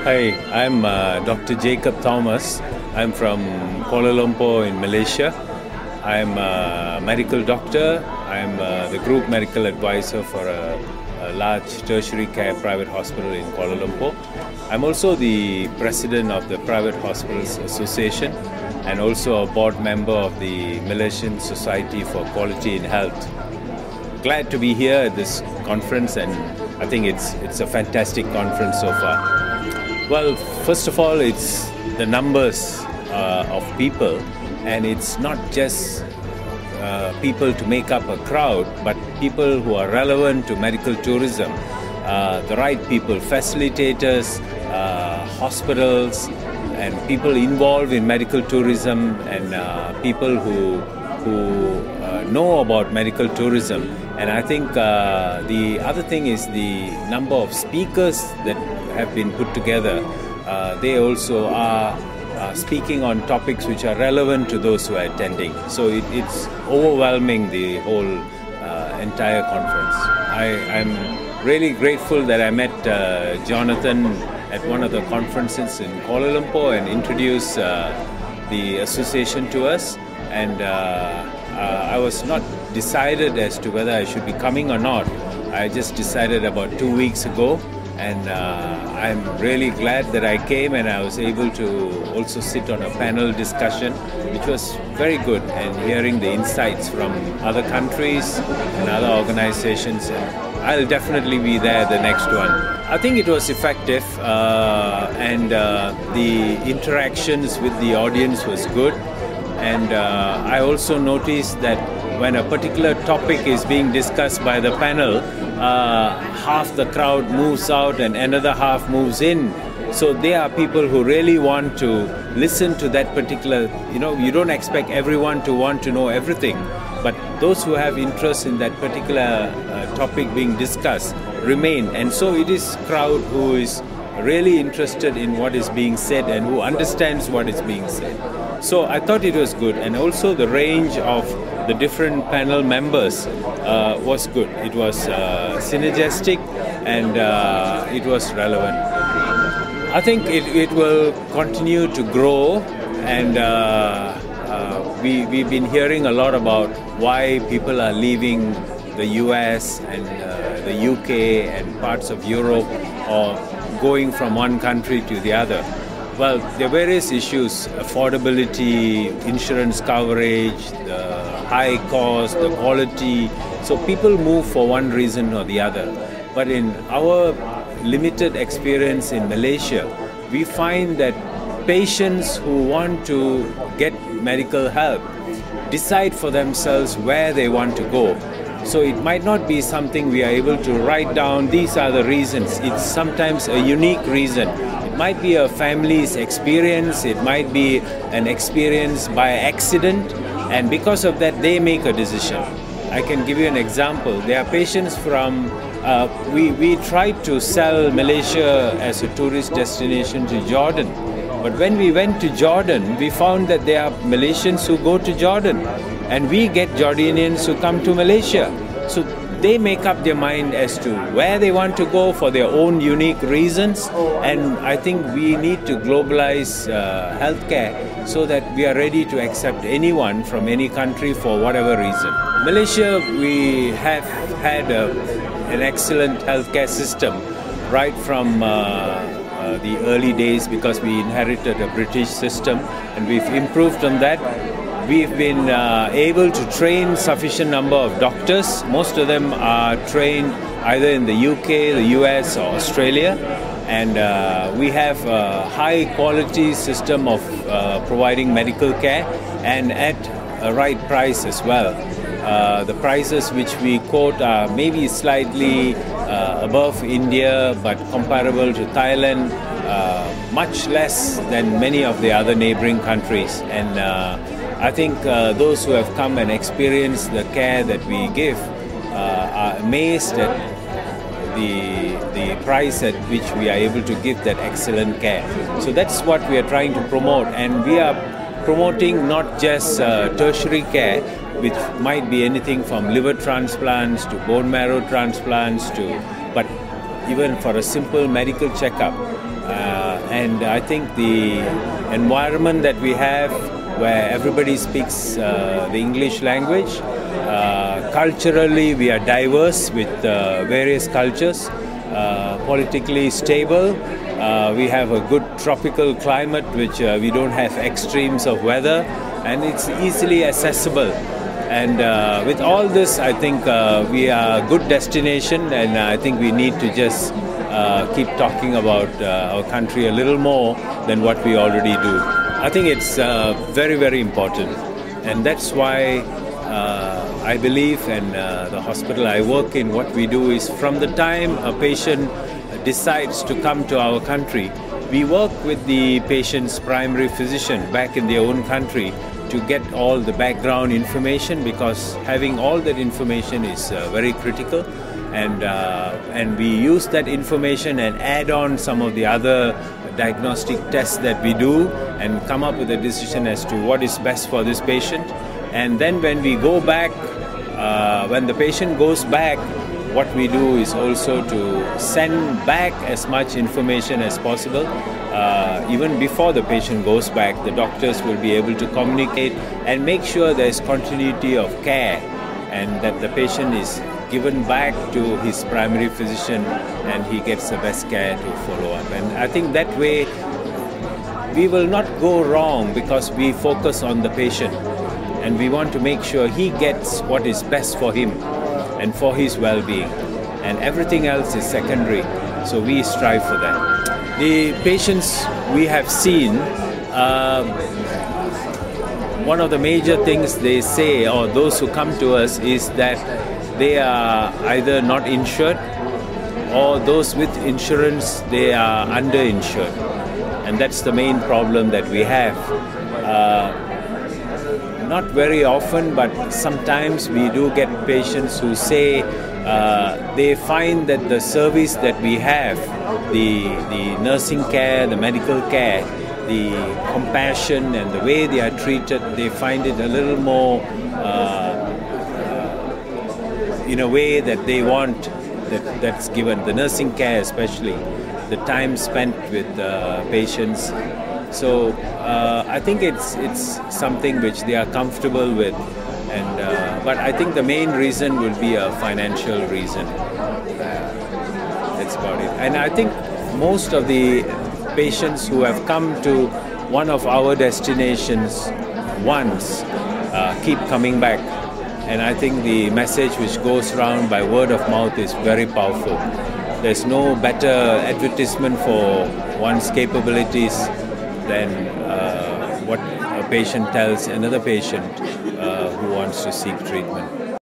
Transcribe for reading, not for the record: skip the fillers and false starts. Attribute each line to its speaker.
Speaker 1: Hi, I'm Dr. Jacob Thomas. I'm from Kuala Lumpur in Malaysia. I'm a medical doctor. I'm the group medical advisor for a large tertiary care private hospital in Kuala Lumpur. I'm also the president of the Private Hospitals Association and also a board member of the Malaysian Society for Quality in Health. Glad to be here at this conference, and I think it's a fantastic conference so far. Well, first of all, it's the numbers of people, and it's not just people to make up a crowd, but people who are relevant to medical tourism, the right people, facilitators, hospitals, and people involved in medical tourism, and people who know about medical tourism. And I think the other thing is the number of speakers that have been put together. They also are speaking on topics which are relevant to those who are attending. So it's overwhelming, the whole entire conference. I'm really grateful that I met Jonathan at one of the conferences in Kuala Lumpur and introduced the association to us. And I was not decided as to whether I should be coming or not. I just decided about 2 weeks ago, and I'm really glad that I came, and I was able to also sit on a panel discussion, which was very good, and hearing the insights from other countries and other organizations. And I'll definitely be there the next one. I think it was effective, and the interactions with the audience was good. And I also noticed that when a particular topic is being discussed by the panel, half the crowd moves out and another half moves in. So there are people who really want to listen to that particular, you don't expect everyone to want to know everything, but those who have interest in that particular topic being discussed remain. And so it is crowd who is really interested in what is being said and who understands what is being said. So I thought it was good, and also the range of the different panel members was good. It was synergistic, and it was relevant. I think it will continue to grow, and we've been hearing a lot about why people are leaving the US and the UK and parts of Europe, or going from one country to the other. Well, there are various issues: affordability, insurance coverage, the high cost, the quality. So people move for one reason or the other. But in our limited experience in Malaysia, we find that patients who want to get medical help decide for themselves where they want to go. So it might not be something we are able to write down, these are the reasons. It's sometimes a unique reason. It might be a family's experience, it might be an experience by accident, and because of that they make a decision. I can give you an example. There are patients from, we tried to sell Malaysia as a tourist destination to Jordan. But when we went to Jordan, we found that there are Malaysians who go to Jordan, and we get Jordanians who come to Malaysia. So they make up their mind as to where they want to go for their own unique reasons. And I think we need to globalize healthcare so that we are ready to accept anyone from any country for whatever reason. Malaysia, we have had an excellent healthcare system right from the early days, because we inherited a British system, and we've improved on that. We've been able to train sufficient number of doctors. Most of them are trained either in the UK, the US or Australia, and we have a high quality system of providing medical care, and at a right price as well. The prices which we quote are maybe slightly above India, but comparable to Thailand, much less than many of the other neighboring countries. And I think those who have come and experienced the care that we give are amazed at the price at which we are able to give that excellent care. So that's what we are trying to promote, and we are promoting not just tertiary care, which might be anything from liver transplants to bone marrow transplants to, but even for a simple medical checkup, And I think the environment that we have, where everybody speaks the English language, culturally we are diverse with various cultures, politically stable. We have a good tropical climate, which we don't have extremes of weather, and it's easily accessible. And with all this, I think we are a good destination, and I think we need to just keep talking about our country a little more than what we already do. I think it's very, very important, and that's why I believe, and the hospital I work in, what we do is from the time a patient decides to come to our country, we work with the patient's primary physician back in their own country to get all the background information, because having all that information is very critical, and we use that information and add on some of the other diagnostic tests that we do and come up with a decision as to what is best for this patient. And then when we go back, when the patient goes back, what we do is also to send back as much information as possible. Even before the patient goes back, the doctors will be able to communicate and make sure there is continuity of care, and that the patient is given back to his primary physician and he gets the best care to follow up. And I think that way we will not go wrong, because we focus on the patient and we want to make sure he gets what is best for him and for his well-being, and everything else is secondary, so we strive for that. The patients we have seen, one of the major things they say, or those who come to us, is that they are either not insured, or those with insurance, they are underinsured, and that's the main problem that we have. Not very often, but sometimes we do get patients who say they find that the service that we have, the nursing care, the medical care, the compassion and the way they are treated, they find it a little more in a way that they want, that's given. The nursing care especially, the time spent with patients. So I think it's something which they are comfortable with, and but I think the main reason will be a financial reason. That's about it. And I think most of the patients who have come to one of our destinations once keep coming back. And I think the message which goes around by word of mouth is very powerful. There's no better advertisement for one's capabilities than what a patient tells another patient who wants to seek treatment.